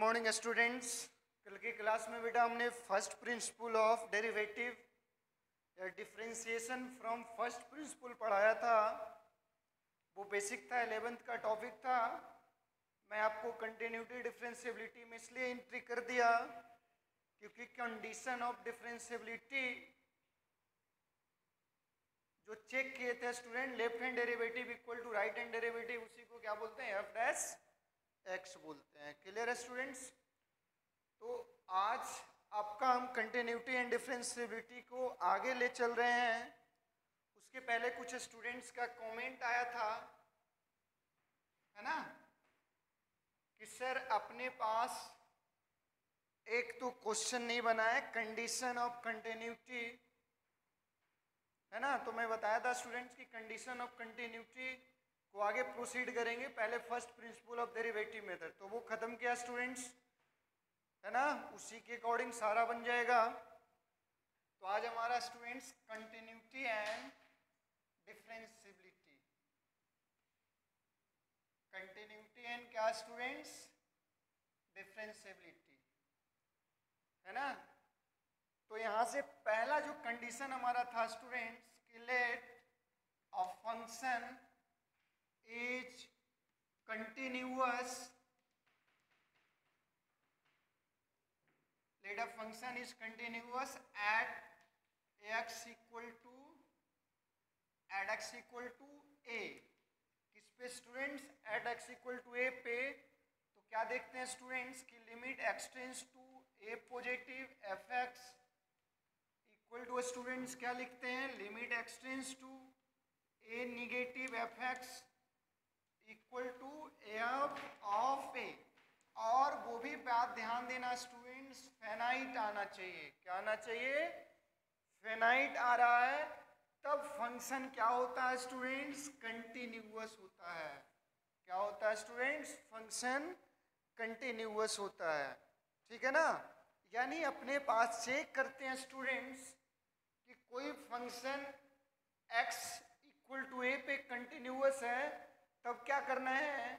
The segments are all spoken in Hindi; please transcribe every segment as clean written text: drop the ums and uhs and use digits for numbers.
Morning students. कल की क्लास में बेटा हमने फर्स्ट प्रिंसिपल ऑफ डेरिवेटिव या डिफरेंशिएशन फ्रॉम फर्स्ट प्रिंसिपल पढ़ाया था। वो बेसिक था, 11th का टॉपिक था। मैं आपको कंटिन्यूटी डिफरेंशिएबिलिटी में इसलिए एंट्री कर दिया क्योंकि कंडीशन ऑफ डिफरेंशिएबिलिटी जो चेक किए थे student, left hand derivative equal to right hand derivative, उसी को क्या बोलते हैं? एफ डैश एक्स बोलते हैं। क्लियर है स्टूडेंट्स? तो आज आपका हम कंटिन्यूटी एंड डिफरेंशिएबिलिटी को आगे ले चल रहे हैं। उसके पहले कुछ स्टूडेंट्स का कमेंट आया था, है ना, कि सर अपने पास एक तो क्वेश्चन नहीं बना है कंडीशन ऑफ कंटिन्यूटी, है ना। तो मैं बताया था स्टूडेंट्स की कंडीशन ऑफ कंटिन्यूटी को आगे प्रोसीड करेंगे, पहले first principle of derivative method, तो वो खत्म किया स्टूडेंट्स, है ना। उसी के अकॉर्डिंग सारा बन जाएगा। तो आज हमारा students continuity and differentiability, continuity and क्या स्टूडेंट्स? डिफरेंशिएबिलिटी, है ना। तो यहां से पहला जो कंडीशन हमारा था स्टूडेंट्स कि let a function is continuous, let a function is continuous at x equal to a। किस पे students? at x equal to a पे। तो क्या देखते हैं स्टूडेंट्स कि limit x tends to a positive f x equal to students क्या लिखते हैं? Limit x tends to a negative f x equal to f of a. और वो भी बात ध्यान देना स्टूडेंट्स, फेनाइट आना चाहिए। क्या आना चाहिए? फेनाइट आ रहा है तब फंक्शन क्या होता है स्टूडेंट्स? कंटिन्यूअस होता है। क्या होता है स्टूडेंट्स? फंक्शन कंटिन्यूअस होता है, ठीक है ना। यानी अपने पास चेक करते हैं स्टूडेंट्स कि कोई function x equal to a पे कंटिन्यूअस है, तब क्या करना है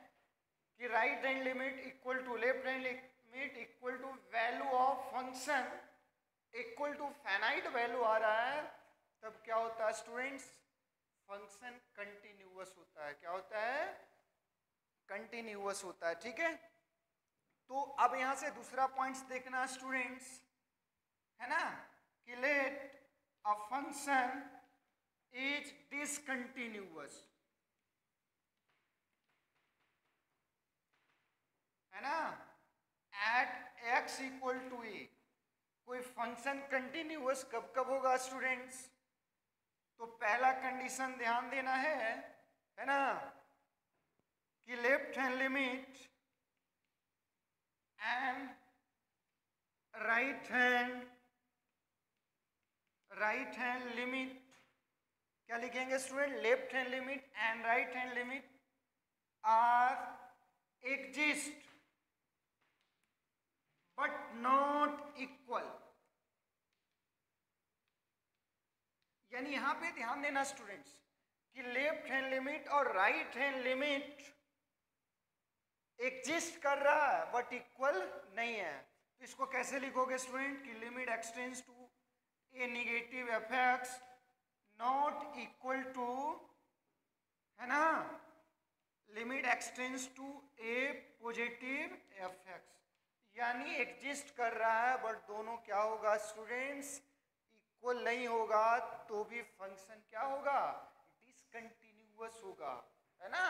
कि right hand limit equal to left hand limit equal to value of function equal to finite value आ रहा है, तब क्या होता है स्टूडेंट्स? फंक्शन कंटिन्यूअस होता है। क्या होता है? कंटिन्यूअस होता है, ठीक है। तो अब यहां से दूसरा पॉइंट्स देखना स्टूडेंट्स, है ना, कि let a function is discontinuous, है ना, at x equal to a. कोई फंक्शन कंटिन्यूअस कब कब होगा स्टूडेंट्स? तो पहला कंडीशन ध्यान देना है ना, कि left hand limit and right hand limit, क्या लिखेंगे student? Left hand limit and right hand limit are exist but not equal. यानी यहां पे ध्यान देना स्टूडेंट्स कि लेफ्ट हैंड लिमिट और राइट हैंड लिमिट एग्जिस्ट कर रहा है बट इक्वल नहीं है। तो इसको कैसे लिखोगे स्टूडेंट? कि limit extends to a negative f x not equal to, है ना, limit extends to a positive f x. यानी एग्जिस्ट कर रहा है बट दोनों क्या होगा स्टूडेंट्स? इक्वल नहीं होगा, तो भी फंक्शन क्या होगा? डिसकंटिन्यूअस होगा, है ना।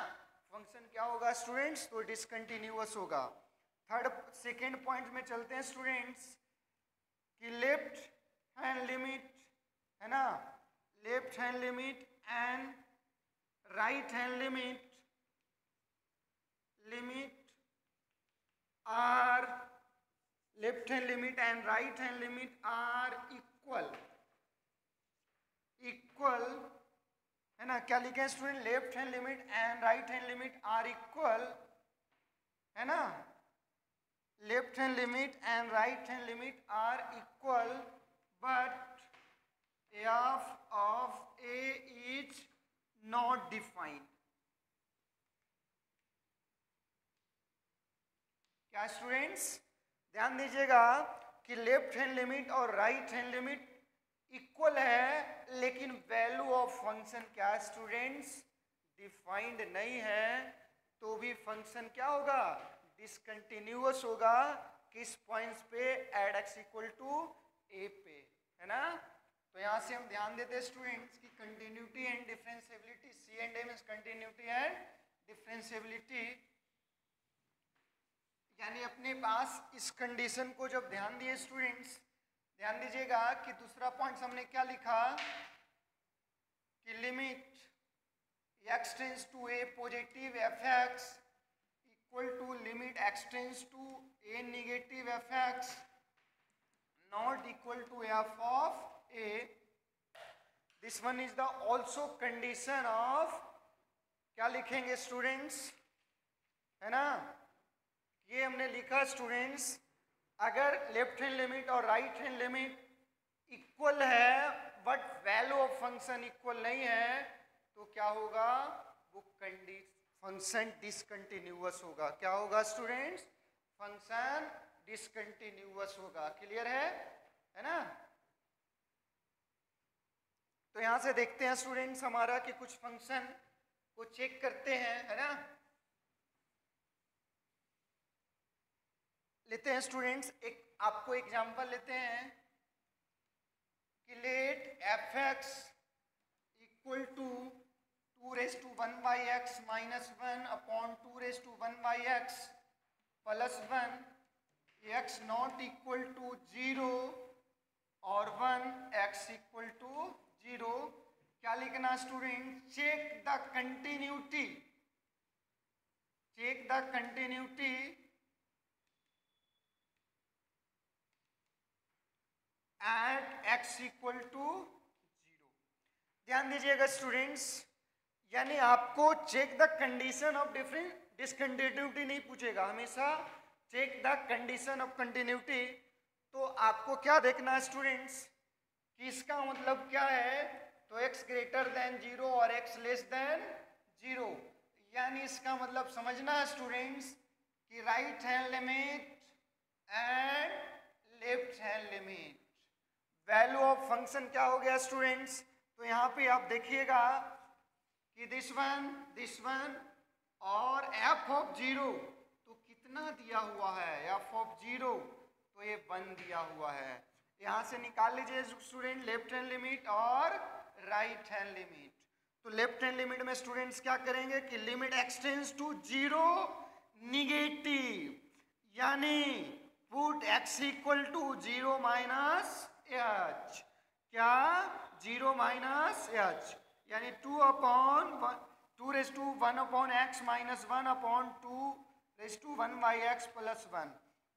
फंक्शन क्या होगा स्टूडेंट्स? तो डिसकंटिन्यूअस होगा। सेकेंड पॉइंट में चलते हैं स्टूडेंट्स कि लेफ्ट हैंड लिमिट, है ना, left hand limit and right hand limit are, left hand limit and right hand limit are equal, है ना। क्या लिखे student? Left hand limit and right hand limit are equal, है ना। Left hand limit and right hand limit are equal but f of a is not defined. क्या स्टूडेंट्स, ध्यान दीजिएगा कि लेफ्ट हैंड लिमिट और राइट हैंड लिमिट इक्वल है, लेकिन वैल्यू ऑफ फंक्शन क्या है स्टूडेंट्स, डिफाइंड नहीं है, तो भी फंक्शन क्या होगा, डिसकंटिन्यूअस होगा। किस पॉइंट्स पे, at x equal to a पे, है ना। तो यहाँ से हम ध्यान देते हैं स्टूडेंट्स की continuity and differentiability, C and A means continuity and differentiability, यानी अपने पास इस कंडीशन को जब ध्यान दिए स्टूडेंट्स, ध्यान दीजिएगा कि दूसरा पॉइंट हमने क्या लिखा कि limit x tends to a positive fx equal to limit x tends to a negative fx not equal to f of a. This one is the also condition of, क्या लिखेंगे स्टूडेंट्स, है ना, ये हमने लिखा स्टूडेंट्स, अगर लेफ्ट हैंड लिमिट और राइट हैंड लिमिट इक्वल है but value of function equal नहीं है, तो क्या होगा, वो फंक्शन डिसकंटिन्यूअस होगा। क्या होगा स्टूडेंट्स, फंक्शन डिसकंटिन्यूअस होगा। क्लियर है ना। तो यहां से देखते हैं स्टूडेंट्स हमारा कि कुछ फंक्शन को चेक करते हैं, है ना। लेते हैं स्टूडेंट्स, एक आपको एग्जांपल लेते हैं कि let fx equal to 2⁻1/x minus 1 upon 2⁻1/x plus 1, x not equal to 0 और 1, x इक्वल टू 0। क्या लिखना student, check the continuity, check the continuity at x equal to 0। ध्यान दीजिएगा स्टूडेंट्स, यानी आपको check the condition of discontinuity नहीं पूछेगा, हमेशा check the condition of continuity. तो आपको क्या देखना है स्टूडेंट्स कि इसका मतलब क्या है, तो x ग्रेटर देन 0 और x लेस देन 0, यानी इसका मतलब समझना है स्टूडेंट्स कि right hand limit and left hand limit, value of function क्या हो गया स्टूडेंट्स। तो यहाँ पे आप देखिएगा कि दिस वन और f ऑफ 0 तो कितना दिया हुआ है, f ऑफ 0 तो ये 1 दिया हुआ है। यहाँ से निकाल लीजिए स्टूडेंट लेफ्ट हैंड लिमिट और राइट हैंड लिमिट। तो लेफ्ट हैंड लिमिट में स्टूडेंट्स क्या करेंगे कि limit x tends to 0 negative, यानी put x equal to 0 minus h, क्या 0 माइनस h, यानी 2/1 upon x minus 1 upon 2⁻1/x plus 1।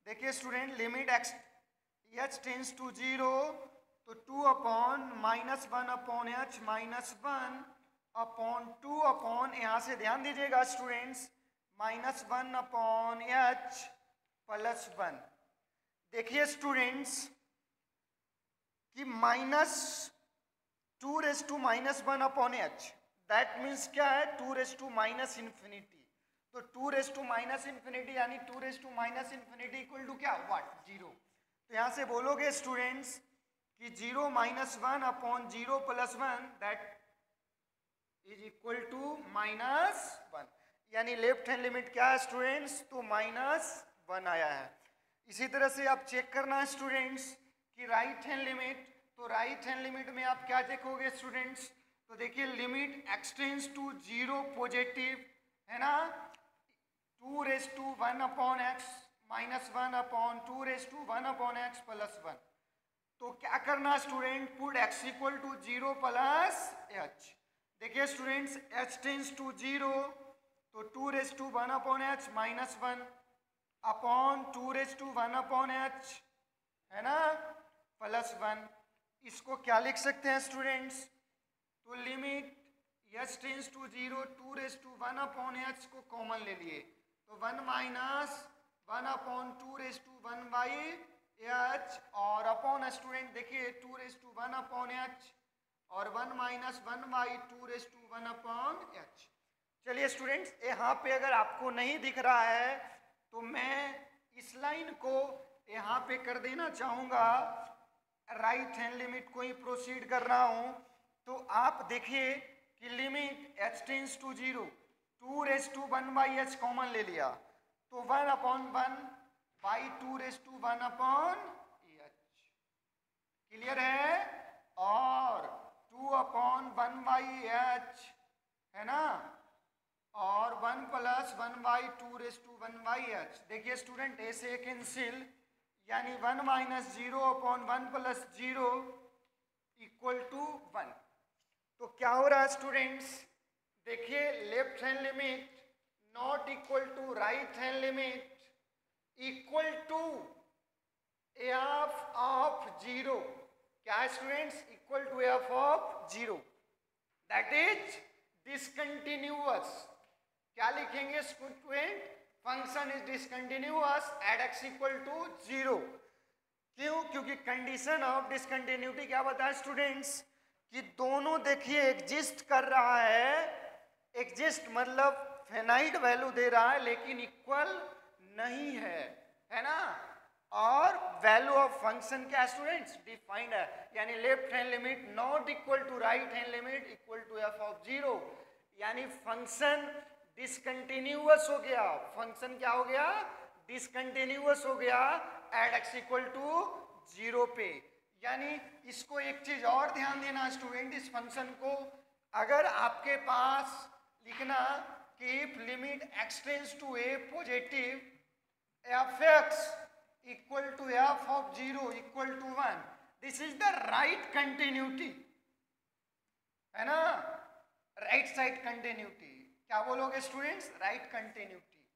देखिए student limit x tends to 0 तो 2/-1 upon h minus 1 upon 2 upon, यहाँ से ध्यान दीजिएगा students, minus 1 upon h plus 1। देखिए स्टूडेंट्स कि minus 2⁻1 upon h, that means क्या है 2⁻∞। तो 2⁻∞ यानी 2⁻∞ इक्वल टू क्या, व्हाट, 0। तो यहाँ से बोलोगे स्टूडेंट्स कि 0 minus 1 upon 0 plus 1 that is equal to -1, यानी लेफ्ट हैंड लिमिट क्या है स्टूडेंट्स, तो -1 आया है। इसी तरह से आप चेक करना है स्टूडेंट्स कि राइट हैंड लिमिट, तो राइट हैंड लिमिट में आप क्या देखोगे स्टूडेंट्स, तो देखिए limit x tends to 0 positive, है ना, 2⁻1 upon x minus 1 upon 2⁻1 upon x plus 1। तो क्या करना student, put x equal to 0 plus h। देखिए स्टूडेंट्स h टेंस टू 0 तो 2⁻1 upon h minus 1 upon 2⁻1 upon h, है ना, प्लस 1। इसको क्या लिख सकते हैं स्टूडेंट्स, तो limit h tends to 0 2⁻1 upon h को कॉमन ले लिए, तो 1 माइनस 1 अपॉन 2⁻1/h और अपॉन स्टूडेंट देखिए 2⁻1 अपॉन h और 1 माइनस 1/2⁻1 अपॉन h। चलिए स्टूडेंट्स यहाँ पे अगर आपको नहीं दिख रहा है तो मैं इस लाइन को यहाँ पे कर देना चाहूँगा, राइट हैंड लिमिट को ही प्रोसीड कर रहा हूँ, तो आप देखिए कि limit h tends to 0, 2⁻1/h common ले लिया, तो 1/1/2⁻1/h क्लियर है, और 2/1/h है ना, और 1 + 1/2⁻1/h। देखिए स्टूडेंट ऐसे कैंसिल, यानी 1 - 0/1 + 0 = 1। तो क्या हो रहा है स्टूडेंट्स, देखिए left hand limit not equal to right hand limit equal to f of 0। क्या है students, equal to f of 0, that is discontinuous. क्या लिखेंगे student, function is discontinuous at x = 0। क्यों, क्योंकि कंडीशन ऑफ डिसकंटिन्यूटी क्या बताया स्टूडेंट्स, कि दोनों देखिए एग्जिस्ट कर रहा है, एग्जिस्ट मतलब फाइनाइट वैल्यू दे रहा है लेकिन इक्वल नहीं है ना, और वैल्यू ऑफ फंक्शन क्या स्टूडेंट्स, डिफाइंड है, यानी left hand limit not equal to right hand limit equal to f of 0, यानी फंक्शन डिसकंटिन्यूअस हो गया, फंक्शन क्या हो गया, डिसकंटिन्यूअस हो गया एट x = 0 पे। यानी इसको एक चीज और ध्यान देना स्टूडेंट, इस फंक्शन को अगर आपके पास लिखना कि if limit x tends to a positive f(x) equal to f of 0 equal to 1, this is the right continuity, है ना, राइट साइड कंटिन्यूटी। क्या बोलोगे स्टूडेंट्स, राइट कंटिन्यूटी,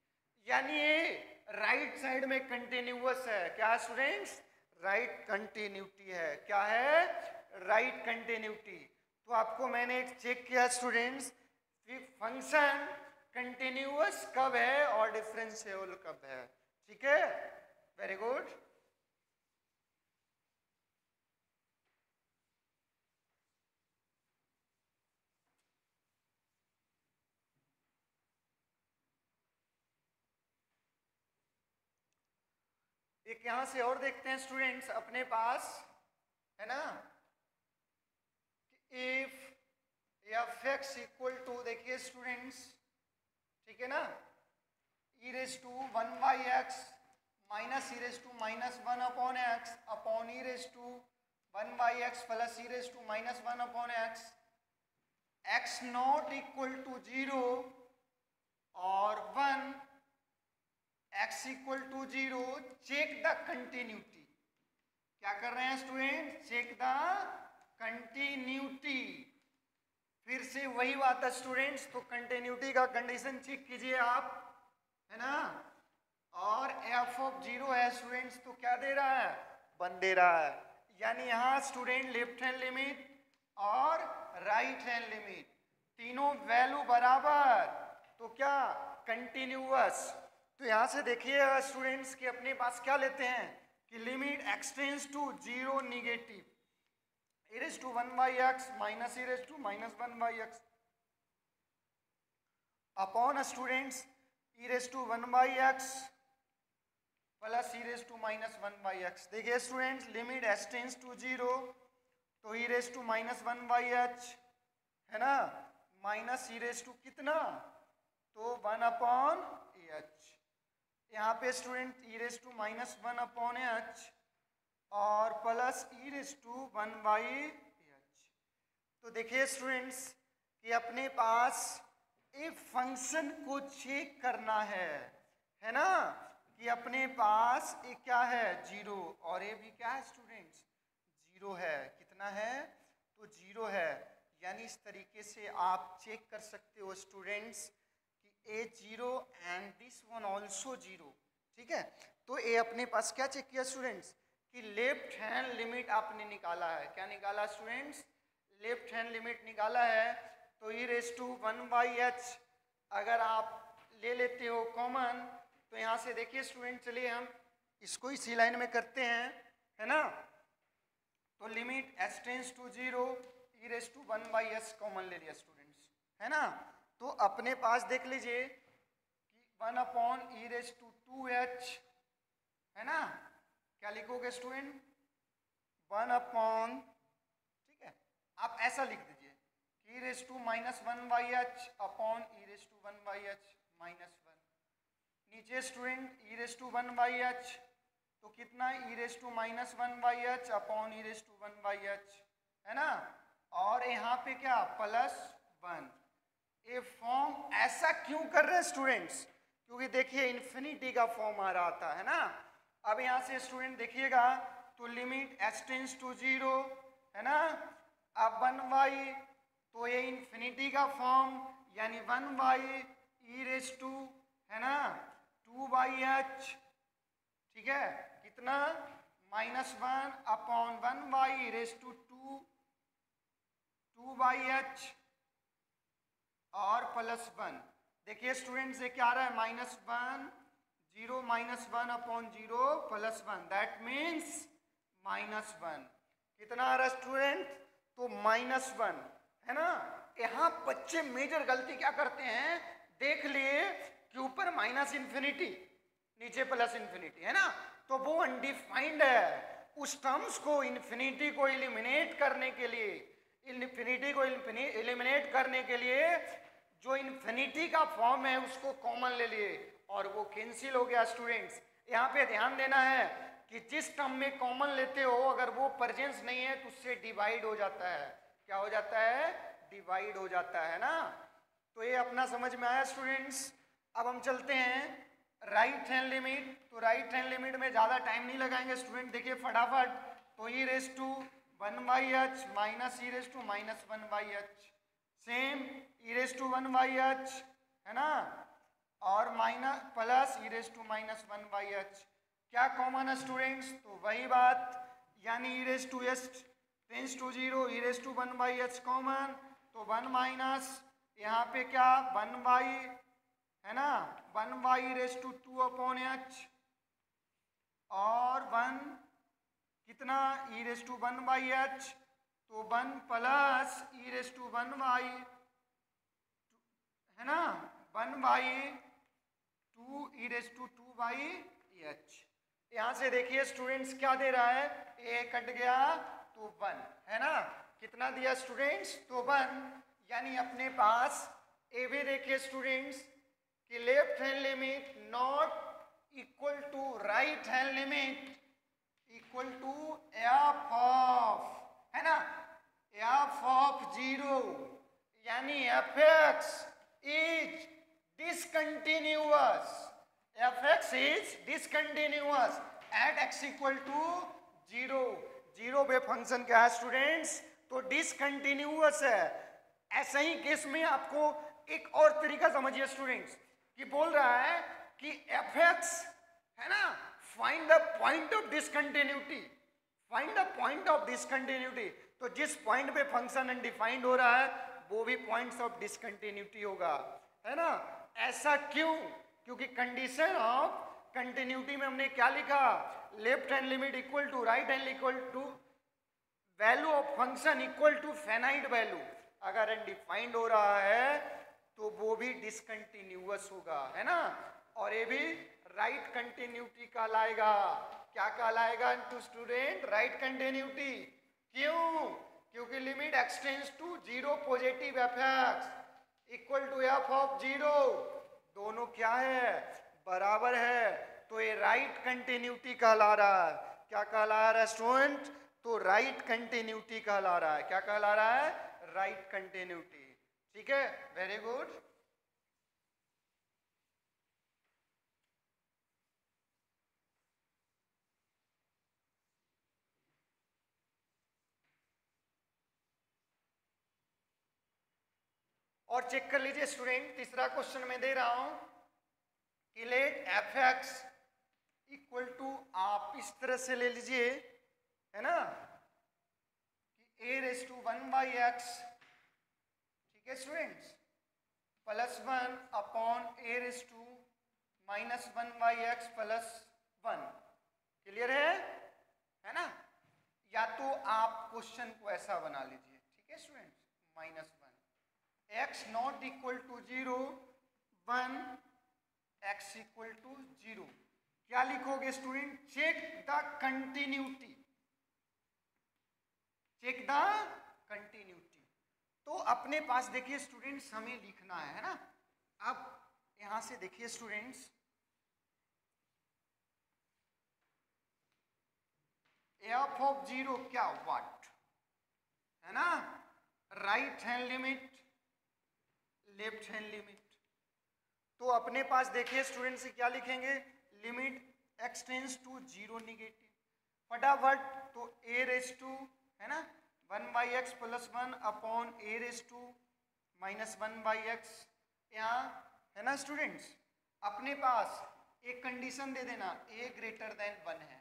यानी ये राइट साइड में कंटिन्यूअस है। क्या स्टूडेंट्स, राइट कंटिन्यूटी है। क्या है, राइट कंटिन्यूटी। तो आपको मैंने चेक किया स्टूडेंट्स कि फंक्शन कंटिन्यूअस कब है और डिफरेंशिएबल कब है, ठीक है, वेरी गुड। एक यहां से और देखते हैं स्टूडेंट्स अपने पास, है ना, इफ f(x) इक्वल टू, देखिए स्टूडेंट्स, ठीक है ना, e⁻1/x minus e⁻1/x upon e⁻1/x plus e⁻1/x, x not equal to 0 और 1, x equal to 0, check the continuity. क्या कर रहे हैं स्टूडेंट, चेक द कंटिन्यूटी। फिर से वही बात है स्टूडेंट्स, तो कंटिन्यूटी का कंडीशन चेक कीजिए आप, है ना, और f ऑफ 0 है स्टूडेंट्स, तो क्या दे रहा है, 1 दे रहा है, यानी यहाँ स्टूडेंट लेफ्ट हैंड लिमिट और राइट हैंड लिमिट तीनों वैल्यू बराबर, तो क्या कंटिन्यूअस। तो यहाँ से देखिए स्टूडेंट्स कि अपने पास क्या लेते हैं कि limit x tends to 0 negative e⁻1/x minus e⁻1/x upon students e⁻1/x plus e⁻1/x। देखिए students limit h tends to 0, तो e⁻1/h है ना, माइनस e⁻, कितना, तो 1/h, यहाँ पे स्टूडेंट e⁻1/h और प्लस e⁻1/h। तो देखिए स्टूडेंट्स कि अपने पास इफ फंक्शन को चेक करना है ना, कि अपने पास एक क्या है 0 और ये भी क्या है स्टूडेंट्स 0 है, कितना है, तो 0 है, यानी इस तरीके से आप चेक कर सकते हो स्टूडेंट्स कि a 0 and this one also 0, ठीक है। तो ये अपने पास क्या चेक किया स्टूडेंट्स कि लेफ्ट हैंड लिमिट आपने निकाला है, क्या निकाला स्टूडेंट्स, लेफ्ट हैंड लिमिट निकाला है, तो e⁻1/h अगर आप ले लेते हो कॉमन, तो यहाँ से देखिए स्टूडेंट, चलिए हम इसको इसी लाइन में करते हैं, है ना, तो limit h tends to 0 e⁻1/h common ले लिया स्टूडेंट्स, है ना, तो अपने पास देख लीजिए कि 1/e⁻2h है ना, क्या लिखोगे स्टूडेंट, 1 अपॉन, ठीक है, आप ऐसा लिख दीजिए e raise to minus 1/h upon e raise to 1/h minus 1। नीचे student e raise to 1/h, तो कितना e raise to minus 1/h upon e raise to 1/h, है ना, और यहाँ पे क्या प्लस 1। ये फॉर्म ऐसा क्यों कर रहे हैं स्टूडेंट्स, क्योंकि देखिए इन्फिनिटी का फॉर्म आ रहा था, है ना। अब यहाँ से स्टूडेंट देखिएगा तो लिमिट h टेंड्स टू 0, है ना, अब 1/, तो ये इन्फिनिटी का फॉर्म यानी 1/e रेस टू, है ना, 2/h, ठीक है, कितना -1 upon 1/e raise to 2/h और +1। देखिए स्टूडेंट्स ये क्या आ रहा है, -1 0 -1 अपॉन 0 +1, दैट मीन्स -1। कितना आ रहा है स्टूडेंट, तो -1, है ना। यहाँ बच्चे मेजर गलती क्या करते हैं, देख लिए कि ऊपर -∞ नीचे +∞, है ना, तो वो अनडिफाइंड है। उस टर्म्स को इन्फिनिटी को एलिमिनेट करने के लिए, जो इन्फिनिटी का फॉर्म है उसको कॉमन ले लिए और वो कैंसिल हो गया स्टूडेंट्स। यहाँ पे ध्यान देना है कि जिस टर्म में कॉमन लेते हो अगर वो प्रेजेंस नहीं है तो उससे डिवाइड हो जाता है। क्या हो जाता है, डिवाइड हो जाता है ना। तो ये अपना समझ में आया स्टूडेंट्स। अब हम चलते हैं राइट हैंड लिमिट। तो राइट हैंड लिमिट में ज़्यादा टाइम नहीं लगाएंगे स्टूडेंट, देखिए फटाफट। तो e raise to 1/h minus e raise to minus 1/h, same e raise to 1/h, है ना, और minus plus e raise to minus 1/h। क्या कॉमन है स्टूडेंट्स, तो वही बात, यानी e raise to s tends to 0, e raise to 1/h common, तो 1 माइनस यहाँ पे क्या 1/, है ना, 1/e raise to 2 upon h और 1 कितना e रेस टू 1/h, तो 1 प्लस e रेस टू 1/, है ना, 1/2 e रेस टू 2/h। यहाँ से देखिए स्टूडेंट्स क्या दे रहा है, a कट गया तो 1, है ना, कितना दिया स्टूडेंट्स, तो 1। यानी अपने पास ए भी देखिए स्टूडेंट्स कि left hand limit not equal to right hand limit equal to f of, है ना, एफ ऑफ 0, यानी f x is discontinuous, f x is discontinuous at x equal to 0। 0 पे फंक्शन क्या है स्टूडेंट्स, तो डिसकंटिन्यूअस है। ऐसे ही केस में आपको एक और तरीका समझिए स्टूडेंट्स कि बोल रहा है कि एफ एक्स, है ना, find the point of discontinuity, find the point of discontinuity. तो जिस पॉइंट पे फंक्शन अनडिफाइंड हो रहा है वो भी पॉइंट्स ऑफ डिसकंटिन्यूटी होगा, है ना। ऐसा क्यों, क्योंकि कंडीशन ऑफ कंटिन्यूटी में हमने क्या लिखा, left hand limit equal to right hand equal to value of function equal to finite value. अगर अनडिफाइंड हो रहा है तो वो भी डिसकंटिन्यूअस होगा, है ना, और ये भी राइट कंटिन्यूटी कहलाएगा। क्या कहलाएगा टू स्टूडेंट, राइट कंटिन्यूटी। क्यों, क्योंकि limit extends to 0 positive f x equal to f of 0, दोनों क्या है, बराबर है। तो ये राइट कंटिन्यूटी कहला रहा है। क्या कहला रहा है स्टूडेंट, तो राइट कंटिन्यूटी कहला रहा है। क्या कहला रहा है, राइट कंटिन्यूटी। ठीक है, वेरी गुड। और चेक कर लीजिए स्टूडेंट, तीसरा क्वेश्चन मैं दे रहा हूं कि let f x equal to, आप इस तरह से ले लीजिए, है ना, कि a रेस टू 1/x, ठीक है students, +1 upon a raise to minus 1/x +1। Clear है ना। या तो आप क्वेश्चन को ऐसा बना लीजिए, ठीक है students, -1 x not equal to 0 1 x equal to 0। क्या लिखोगे student? Check the continuity, check the continuity. तो अपने पास देखिए स्टूडेंट्स हमें लिखना है ना। अब यहां से देखिए स्टूडेंट्स, एफ ऑफ जीरो क्या, व्हाट है ना, right hand limit, left hand limit. तो अपने पास देखिए स्टूडेंट्स क्या लिखेंगे? Limit x tends to zero negative, फटाफट। तो ए रेस टू है ना 1/x plus 1 upon a raise to minus 1/x, यहाँ है ना स्टूडेंट्स। अपने पास एक कंडीशन दे देना, ए ग्रेटर देन 1 है।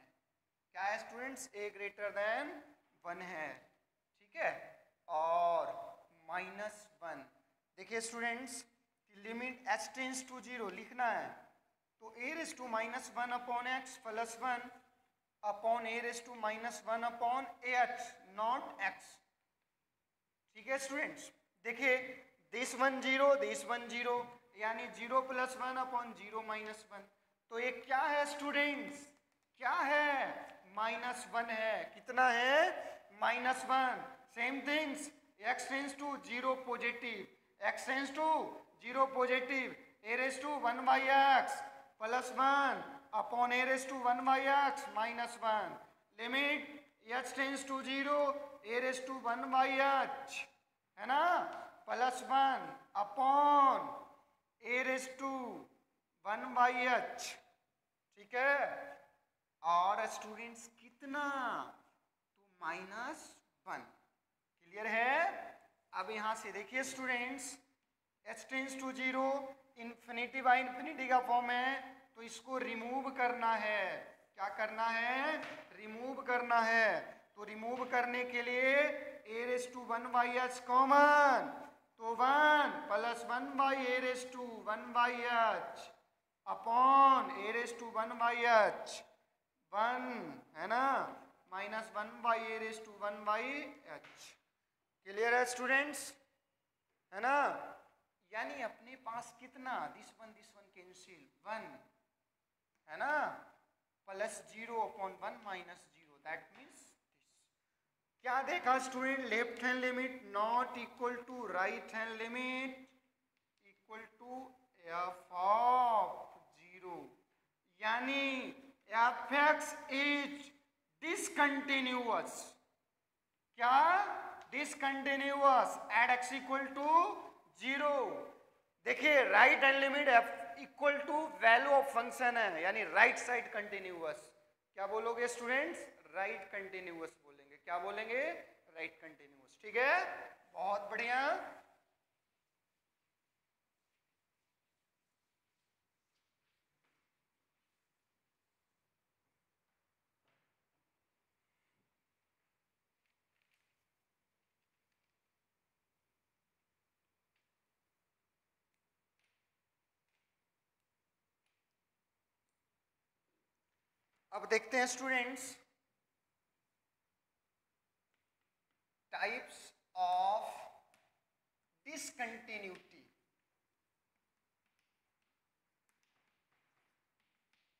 क्या है स्टूडेंट्स? ए ग्रेटर देन 1 है, ठीक है। और -1 देखिए students, limit h tends to zero लिखना है। तो a raise to -1 upon x plus 1 upon a raise to -1 upon h not x, ठीक है स्टूडेंट्स। देखिए दिस 1 0 दिस 1 0, यानी 0 + 1 अपॉन 0 - 1। तो ये क्या है स्टूडेंट्स? क्या है? -1 है। कितना है? -1। Same things, x tends to 0 positive, x tends to 0 positive, a raise to 1/x plus 1 upon a raise to 1/x minus 1, limit h tends to 0 a raise to 1/h है ना plus 1 upon a raise to 1/h, ठीक है। और स्टूडेंट्स कितना? तो -1, क्लियर है। अब यहां से देखिए students, h tends to 0 infinity by infinity का फॉर्म है, तो इसको रिमूव करना है। क्या करना है? रिमूव करना है। तो रिमूव करने के लिए a raise to 1/h common, तो 1 plus 1/a raise to 1/h upon a raise to 1/h 1 है ना -1/a raise to 1/h, clear है स्टूडेंट्स, है ना। यानी अपने पास कितना? दिस वन कैंसिल 1 है ना plus 0 upon 1 minus 0, that means this. क्या देखा student? Left hand limit not equal to right hand limit equal to f of 0, यानी fx इज डिसकंटिन्यूअस। क्या? Discontinuous at x equal to 0। देखिए right hand limit f equal to value of function है, यानी राइट साइड कंटिन्यूअस। क्या बोलोगे स्टूडेंट्स? राइट कंटिन्यूअस बोलेंगे। क्या बोलेंगे? राइट कंटिन्यूअस, ठीक है, बहुत बढ़िया। अब देखते हैं स्टूडेंट्स टाइप्स ऑफ डिसकंटिन्यूटी,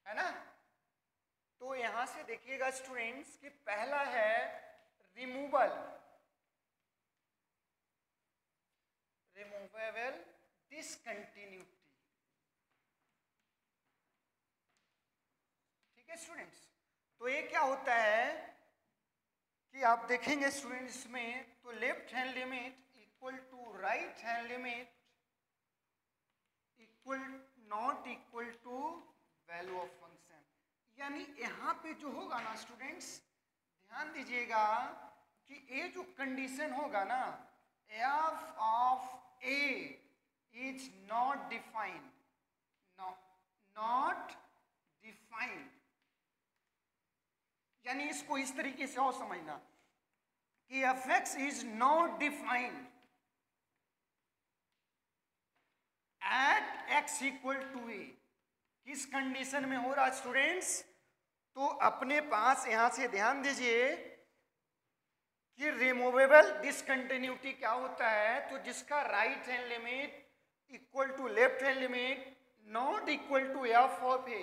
है ना। तो यहां से देखिएगा स्टूडेंट्स कि पहला है रिमूवल, रिमूवेबल डिसकंटिन्यूटी, ठीक है स्टूडेंट्स। तो ये क्या होता है कि आप देखेंगे स्टूडेंट्स इसमें, तो left hand limit equal to right hand limit equal not equal to value of function. यानी यहाँ पे जो होगा ना स्टूडेंट्स, ध्यान दीजिएगा कि ये जो कंडीशन होगा ना, f of a is not defined, not defined, यानी इसको इस तरीके से और समझना कि fx is not defined at x equal to a. किस कंडीशन में हो रहा स्टूडेंट्स? तो अपने पास यहां से ध्यान दीजिए कि रिमूवेबल डिसकंटिन्यूटी क्या होता है, तो जिसका right hand limit equal to left hand limit not equal to f of a,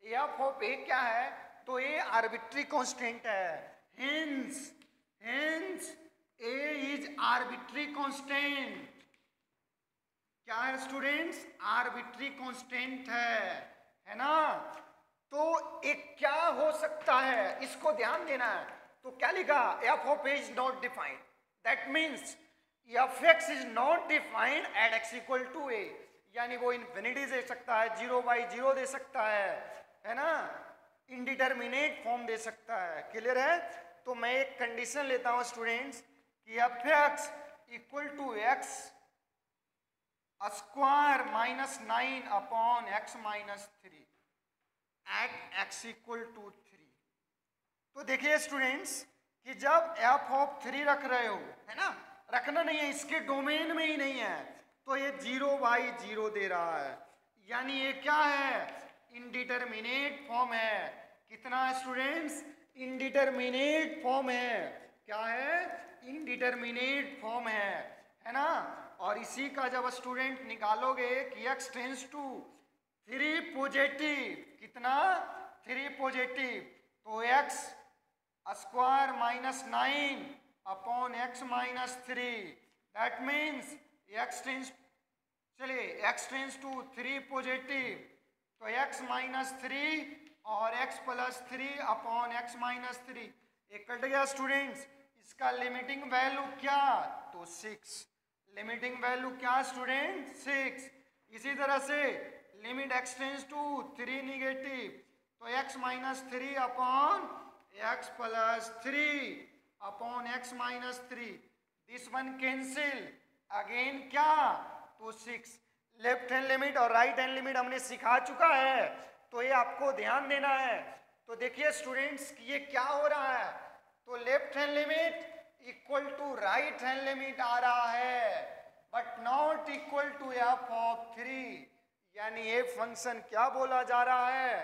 f of a क्या है, तो ए आर्बिट्री कांस्टेंट है, hence a is arbitrary constant. क्या है स्टूडेंट्स, आर्बिट्री कांस्टेंट है ना। तो एक क्या हो सकता है, इसको ध्यान देना है। तो क्या लिखा, f of a is not defined, that means f x is not defined at x equal to a, यानी वो इन्फिनिटी दे सकता है, 0/0 दे सकता है ना, इनडिटरमिनेट फॉर्म दे सकता है। क्लियर है। तो मैं एक कंडीशन लेता हूं स्टूडेंट्स कि f x equal to x square -9 upon x -3 at x equal to 3। तो देखिए स्टूडेंट्स कि जब f ऑफ 3 रख रहे हो, है ना, रखना नहीं है, इसके डोमेन में ही नहीं है, तो ये 0/0 दे रहा है, यानी ये क्या है, इनडिटरमिनेट फॉर्म है। कितना है स्टूडेंट्स, इनडिटरमिनेट फॉर्म है। क्या है, इनडिटरमिनेट फॉर्म है ना। और इसी का जब स्टूडेंट निकालोगे कि x टेंस टू 3 पॉजिटिव, कितना 3 पॉजिटिव, तो x square -9 upon x -3, that means x tends, चलिए x टेंस टू 3 पॉजिटिव, तो x -3 और x + 3 अपॉन x -3, एक कट गया स्टूडेंट्स। इसका लिमिटिंग वैल्यू क्या, तो 6, लिमिटिंग वैल्यू क्या स्टूडेंट, 6। इसी तरह से limit x tends to 3 negative, तो x -3 upon x + 3 upon x -3, this one cancel, again क्या, तो 6। लेफ्ट हैंड लिमिट और राइट हैंड लिमिट हमने सिखा चुका है, तो ये आपको ध्यान देना है। तो देखिए स्टूडेंट्स कि ये क्या हो रहा है, तो left hand limit equal to right hand limit आ रहा है, but not equal to f of 3, यानी ये फंक्शन क्या बोला जा रहा है,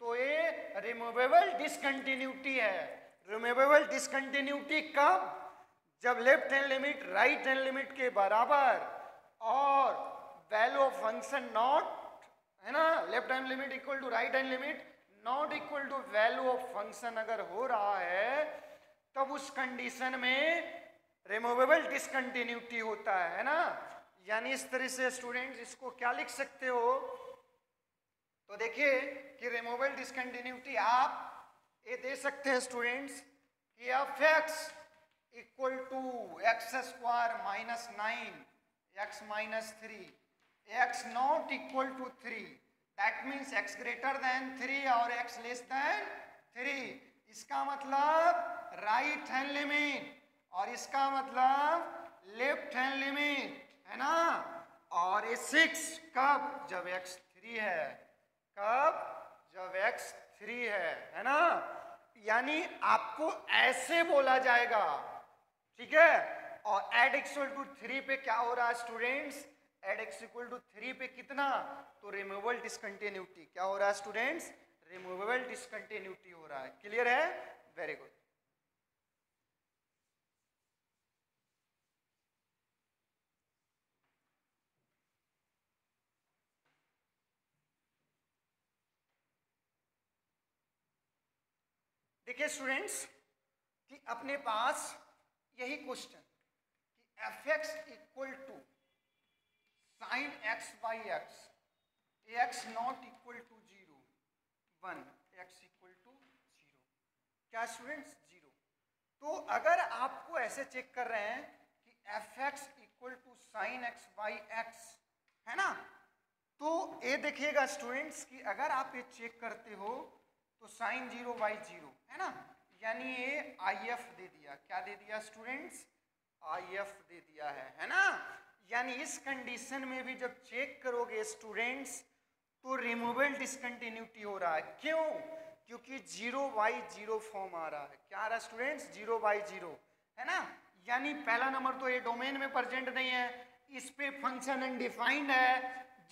तो ये रिमूवेबल डिसकंटिन्यूटी है। रिमूवेबल डिसकंटिन्यूटी कब, जब left hand limit right hand limit के बराबर और वैल्यू ऑफ फंक्शन नॉट, है ना, left hand limit equal to right hand limit not equal to value of function अगर हो रहा है, तब उस कंडीशन में रिमूवेबल डिसकंटिन्यूटी होता है ना। यानी इस तरह से स्टूडेंट्स इसको क्या लिख सकते हो, तो देखिए कि रिमूवेबल डिसकंटिन्यूटी आप ये दे सकते हैं स्टूडेंट्स कि f x equal to x square -9 x -3, x not equal to 3, that means x greater than 3 और x लेस देन 3। इसका मतलब राइट हैंड लिमिट और इसका मतलब लेफ्ट हैंड लिमिट, है ना। और ये 6 कब, जब x 3 है, कब, जब x 3 है ना। यानी आपको ऐसे बोला जाएगा, ठीक है। और एड x इक्वल टू 3 पे क्या हो रहा है students, at x equal to 3 पे कितना, तो रिमूवेबल डिसकंटिन्यूटी, क्या हो रहा है स्टूडेंट्स, रिमूवेबल डिसकंटिन्यूटी हो रहा है। क्लियर है, वेरी गुड। देखिए स्टूडेंट्स कि अपने पास यही क्वेश्चन कि f x equal to sine x by x, x not equal to 0 1, x equal to 0, क्या स्टूडेंट्स 0। तो अगर आपको ऐसे चेक कर रहे हैं कि f x equal to sine x by x, है ना, तो ये देखिएगा स्टूडेंट्स कि अगर आप ये चेक करते हो तो साइन 0/0, है ना, यानी ये आई एफ दे दिया, क्या दे दिया स्टूडेंट्स, आई एफ दे दिया है ना। यानी इस कंडीशन में भी जब चेक करोगे स्टूडेंट्स तो रिमूवेबल डिसकंटिन्यूटी हो रहा है। क्यों, क्योंकि 0/0 फॉर्म आ रहा है। क्या आ रहा है स्टूडेंट्स, 0/0, है ना। यानी पहला नंबर तो ये डोमेन में प्रेजेंट नहीं है, इस पे फंक्शन अनडिफाइंड है,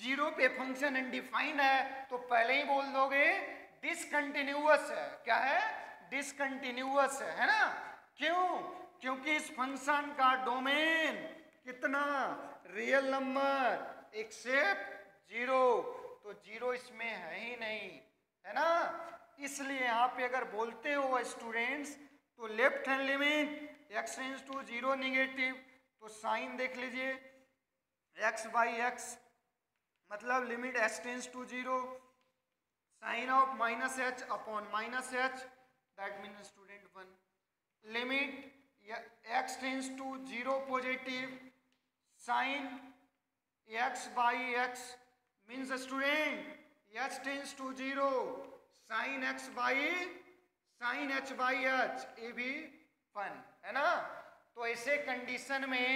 0 पे फंक्शन अनडिफाइंड है, तो पहले ही बोल दोगे डिसकंटिन्यूअस है। क्या है, डिसकंटिन्यूअस है ना। क्यों, क्योंकि इस फंक्शन का डोमेन कितना, रियल नंबर एक्सेप्ट 0, तो 0 इसमें है ही नहीं, है ना। इसलिए यहाँ पे अगर बोलते हो स्टूडेंट्स तो left hand limit x tends to 0 negative, तो साइन देख लीजिए x बाई एक्स मतलब limit x tends to 0 sine of minus h upon minus h, that means student 1 limit x tends to 0 positive sine x by x means student h tends to 0 sine x by sine h by h, ये भी 1 है ना। तो ऐसे कंडीशन में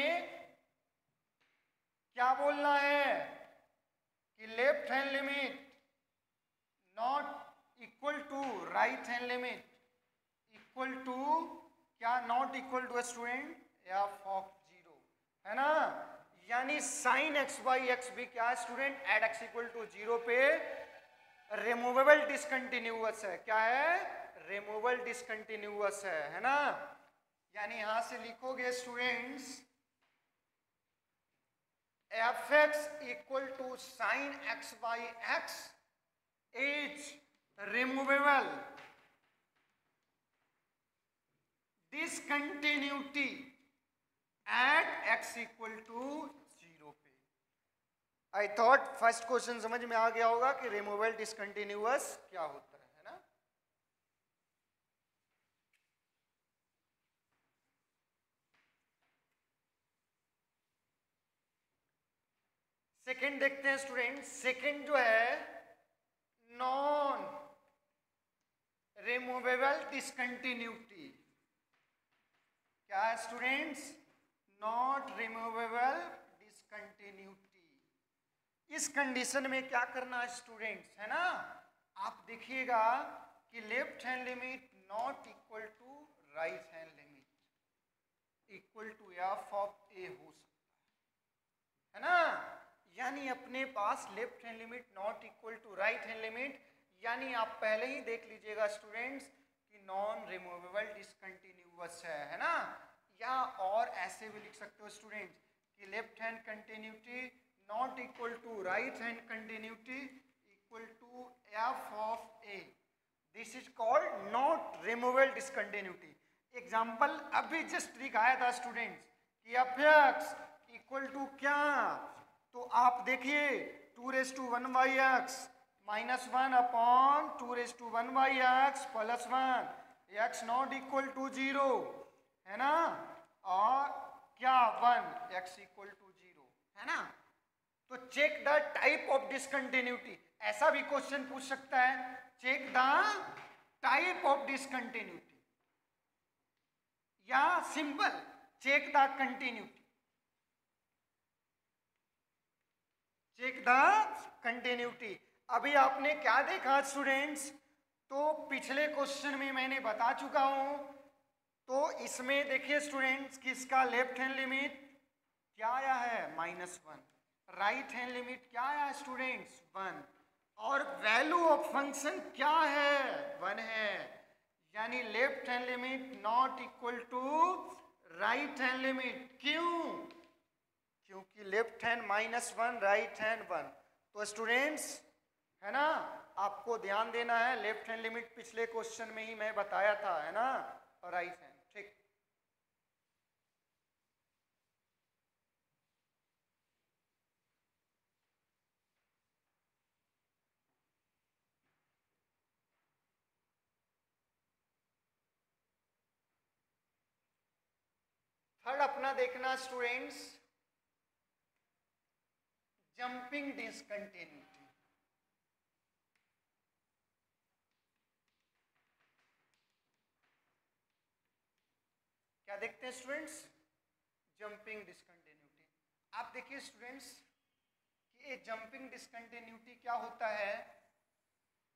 क्या बोलना है कि left hand limit not equal to right hand limit equal to क्या, not equal to student f of 0, है ना। यानी साइन x बाई एक्स भी क्या है student, at x equal to 0 पे रिमूवेबल डिसकंटिन्यूअस है। क्या है, रिमूवेबल डिसकंटिन्यूअस है ना। यानी यहां से लिखोगे students f x equal to sine x by x is removable discontinuity at x equal to 0 पे। आई थॉट फर्स्ट क्वेश्चन समझ में आ गया होगा कि रिमूवेबल डिसकंटिन्यूअस क्या होता है ना। सेकंड देखते हैं स्टूडेंट। सेकंड जो है नॉन रिमूवेबल डिसकंटिन्यूटी, क्या है स्टूडेंट्स, नॉट रिमूवेबल डिसकंटिन्यूटी। इस कंडीशन में क्या करना है स्टूडेंट्स, है ना। आप देखिएगा कि left hand limit not equal to right hand limit equal to f of a हो सकता है ना। यानी अपने पास left hand limit not equal to right hand limit, यानी आप पहले ही देख लीजिएगा स्टूडेंट्स कि नॉन रिमूवेबल डिसकंटिन्यूअस है ना। या और ऐसे भी लिख सकते हो स्टूडेंट्स कि left hand continuity not equal to right hand continuity equal to f of a, this is called not removable discontinuity. Example अभी जस्ट दिखाया था स्टूडेंट्स कि एफ एक्स इक्वल टू क्या, तो आप देखिए 2⁻1 by x minus 1 upon 2⁻1 by x plus 1, x not equal to 0 है ना, और क्या 1 एक्स इक्वल टू 0 है ना। तो check the type of discontinuity, ऐसा भी क्वेश्चन पूछ सकता है, check the type of discontinuity या simple check the continuity, check the continuity. अभी आपने क्या देखा स्टूडेंट्स, तो पिछले क्वेश्चन में मैंने बता चुका हूं। तो इसमें देखिए स्टूडेंट्स कि इसका लेफ्ट हैंड लिमिट क्या आया है -1, राइट हैंड लिमिट क्या आया स्टूडेंट्स 1, और वैल्यू ऑफ फंक्शन क्या है 1 है। यानी left hand limit not equal to right hand limit, क्यों, क्योंकि लेफ्ट हैंड -1 राइट हैंड 1। तो स्टूडेंट्स है ना, आपको ध्यान देना है, लेफ्ट हैंड लिमिट पिछले क्वेश्चन में ही मैं बताया था, है ना, और राइट हैंड, ठीक। थर्ड अपना देखना स्टूडेंट्स जंपिंग डिसकंटिन्यूटी। क्या देखते हैं स्टूडेंट्स, जंपिंग डिसकंटिन्यूटी। आप देखिए स्टूडेंट्स कि ये जंपिंग डिसकंटिन्यूटी क्या होता है,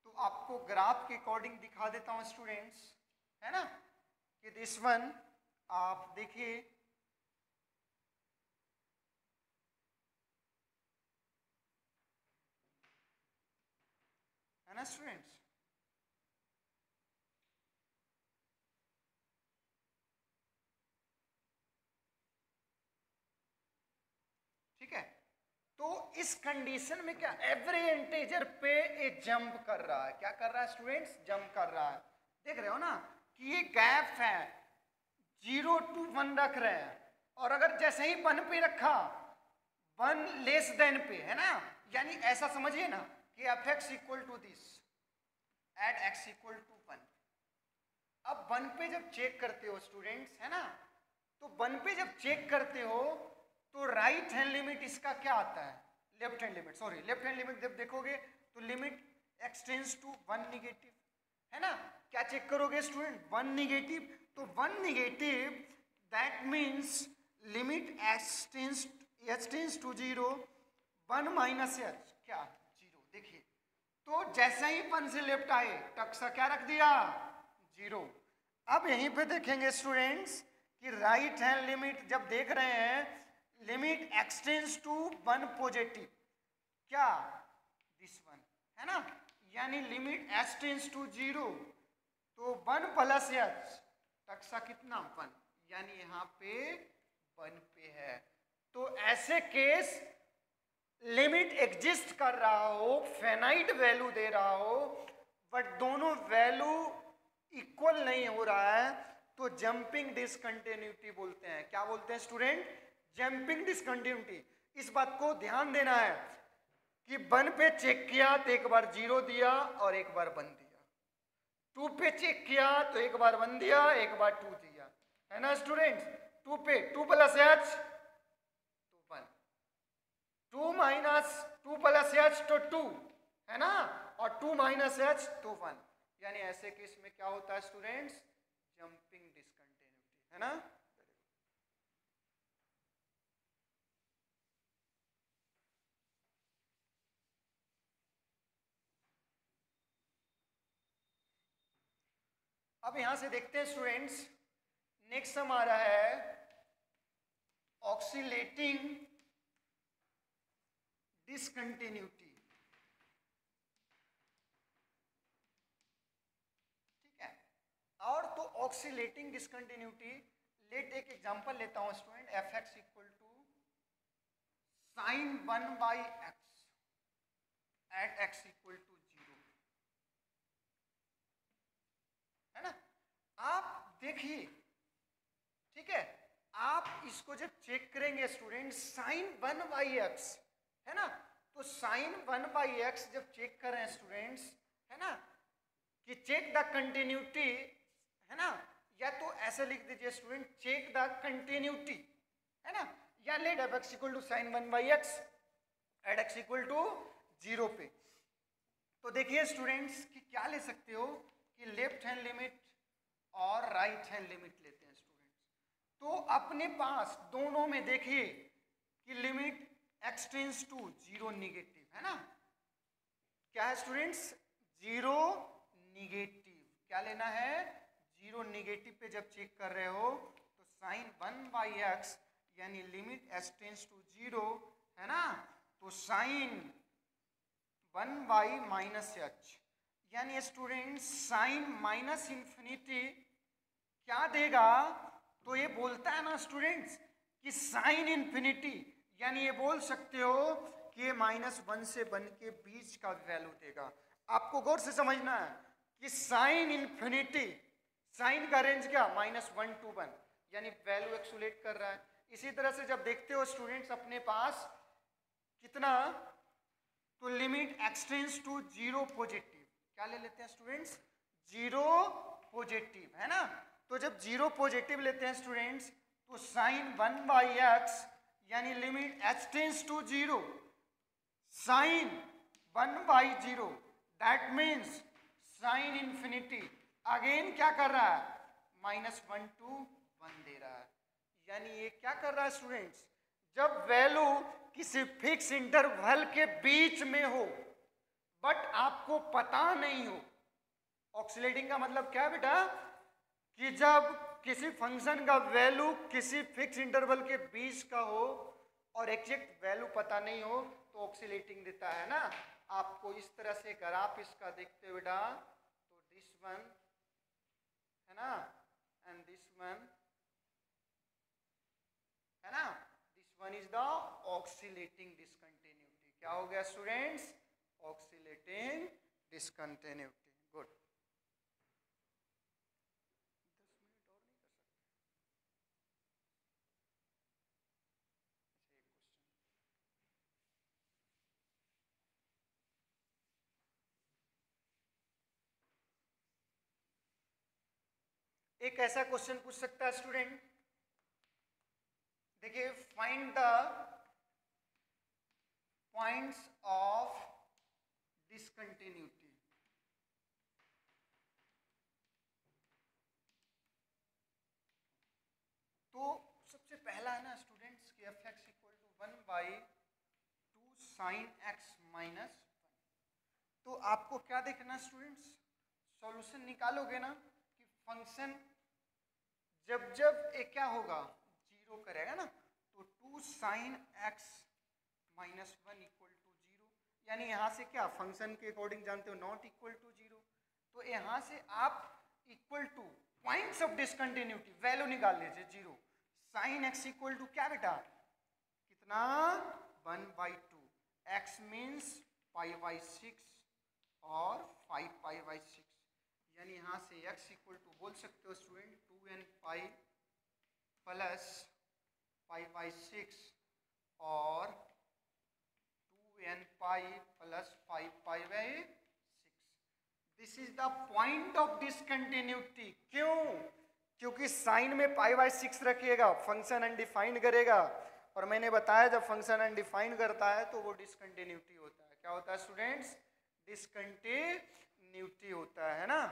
तो आपको ग्राफ के अकॉर्डिंग दिखा देता हूं स्टूडेंट्स, है ना, कि दिस वन आप देखिए है ना स्टूडेंट्स, ठीक है। तो इस कंडीशन में क्या एवरी इंटीजर पे ये जंप कर रहा है, क्या कर रहा है स्टूडेंट्स, जंप कर रहा है। देख रहे हो ना कि ये गैप है, 0 to 1 रख रहे हैं, और अगर जैसे ही 1 पे रखा 1 लेस देन पे, है ना, यानी ऐसा समझिए ना कि f x equal to this at x equal to 1। अब 1 पे जब चेक करते हो स्टूडेंट्स, है ना, तो 1 पे जब चेक करते हो तो राइट हैंड लिमिट इसका क्या आता है, left hand limit, sorry left hand limit जब देखोगे तो limit x tends to 1 negative, है ना। क्या चेक करोगे स्टूडेंट, 1 निगेटिव, तो 1 negative that means limit h tends to 0, 1 minus h क्या 0। देखिए तो जैसे ही 1 से लेफ्ट आए टक्सा क्या रख दिया 0। अब यहीं पे देखेंगे स्टूडेंट्स कि राइट हैंड लिमिट जब देख रहे हैं, लिमिट एक्सटेंड्स टू 1 पॉजिटिव, क्या दिस 1, है ना, यानी लिमिट एक्सटेंड्स टू 0, तो 1 प्लस एच टक्सा कितना 1, यानी यहाँ पे 1 पे है। तो ऐसे केस लिमिट एग्जिस्ट कर रहा हो, फाइनाइट वैल्यू दे रहा हो, बट दोनों वैल्यू इक्वल नहीं हो रहा है, तो जंपिंग डिसकंटिन्यूटी बोलते हैं। क्या बोलते हैं स्टूडेंट, जंपिंग डिसकंटिन्यूटी। इस बात को ध्यान देना है कि 1 पे चेक किया तो एक बार 0 दिया और एक बार 1 दिया, 2 पे चेक किया तो एक बार 1 दिया एक बार 2 दिया, है ना स्टूडेंट्स। 2 पे 2 प्लस एच तो 1, 2 माइनस 2 प्लस एच तो 2, है ना, और 2 माइनस एच तो 1, यानी ऐसे केस में क्या होता है स्टूडेंट्स, जंपिंग डिसकंटिन्यूटी, है ना। अब यहां से देखते हैं स्टूडेंट्स, नेक्स्ट हमारा है ऑक्सीलेटिंग डिसकंटिन्यूटी। ठीक है, और तो ऑक्सीलेटिंग डिसकंटिन्यूटी, लेट एक एग्जांपल लेता हूं student, f x equal to sine 1 by x at x equal to 0, है ना। आप देखिए, ठीक है, आप इसको जब चेक करेंगे स्टूडेंट, साइन 1 बाई एक्स, है ना, तो साइन 1 बाई एक्स जब चेक कर रहे हैं स्टूडेंट्स, है ना, कि चेक द कंटिन्यूटी, है ना, या तो ऐसे लिख दीजिए स्टूडेंट, चेक द कंटिन्यूटी, है ना, या let f x equal to sine 1 by x at x equal to 0 पे। तो देखिए स्टूडेंट्स कि क्या ले सकते हो कि लेफ्ट हैंड लिमिट और राइट हैंड लिमिट लेते हैं स्टूडेंट्स। तो अपने पास दोनों में देखिए कि limit x tends to 0 negative, है ना, क्या है स्टूडेंट्स 0 निगेटिव, क्या लेना है 0 निगेटिव पे जब चेक कर रहे हो तो साइन 1 बाई एक्स यानी लिमिट एक्स टेंड्स टू 0, है ना, तो साइन 1 बाई माइनस एच, यानी स्टूडेंट साइन माइनस इंफिनिटी क्या देगा, तो ये बोलता है ना स्टूडेंट्स कि साइन इंफिनिटी, यानी ये बोल सकते हो कि ये -1 से 1 के बीच का वैल्यू देगा। आपको गौर से समझना है कि साइन इंफिनिटी, साइन का रेंज क्या -1 to 1, यानी वैल्यू एक्सुलेट कर रहा है। इसी तरह से जब देखते हो स्टूडेंट्स अपने पास कितना, तो limit x tends to 0 positive, क्या ले लेते हैं स्टूडेंट्स 0 पॉजिटिव, है ना। तो जब 0 पॉजिटिव लेते हैं स्टूडेंट्स तो साइन 1 बाई एक्स यानी limit x tends to 0, sine 1 by 0 that means sine infinity again क्या कर रहा है -1 to 1 दे रहा है। यानी ये क्या कर रहा है स्टूडेंट्स, जब वैल्यू किसी फिक्स इंटरवल के बीच में हो बट आपको पता नहीं हो, ऑक्सीलेटिंग का मतलब क्या है बेटा, कि जब किसी फंक्शन का वैल्यू किसी फिक्स इंटरवल के बीच का हो और एग्जैक्ट वैल्यू पता नहीं हो तो ऑक्सीलेटिंग देता है ना। आपको इस तरह से ग्राफ इसका देखते हो बेटा, तो दिस वन, है ना, एंड दिस वन, है ना, this one one is the oscillating discontinuity. क्या हो गया students? Oscillating discontinuity. Good. 10 minute और नहीं कर सकते? एक ऐसा क्वेश्चन पूछ सकता है स्टूडेंट, देखिए, find the points of discontinuity. तो सबसे पहला है ना स्टूडेंट्स कि f x equal to 1/2 sine x minus 1। तो आपको क्या देखना स्टूडेंट्स? सॉल्यूशन निकालोगे ना कि फंक्शन जब जब एक क्या होगा, जीरो करेगा ना, तो 2 sine x minus 1 equal to 0, यानी यहाँ से क्या फंक्शन के अकॉर्डिंग जानते हो नॉट इक्वल टू 0। तो यहाँ से आप equal two points of discontinuity value निकाल लीजिए 0। साइन एक्स इक्वल टू क्या बेटा, कितना 1/2, एक्स मीन्स π/6 और 5π/6, यानी यहाँ से x इक्वल टू बोल सकते हो स्टूडेंट 2n पाई प्लस π/6 और 2n pi plus 5π/6। This is the point of discontinuity. क्यों? क्योंकि साइन में π/6 रखिएगा, फंक्शन अनडिफाइंड करेगा, और मैंने बताया जब फंक्शन अनडिफाइंड करता है तो वो डिसकंटिन्यूटी होता है। क्या होता है स्टूडेंट्स? डिसकंटिन्यूटी होता है ना।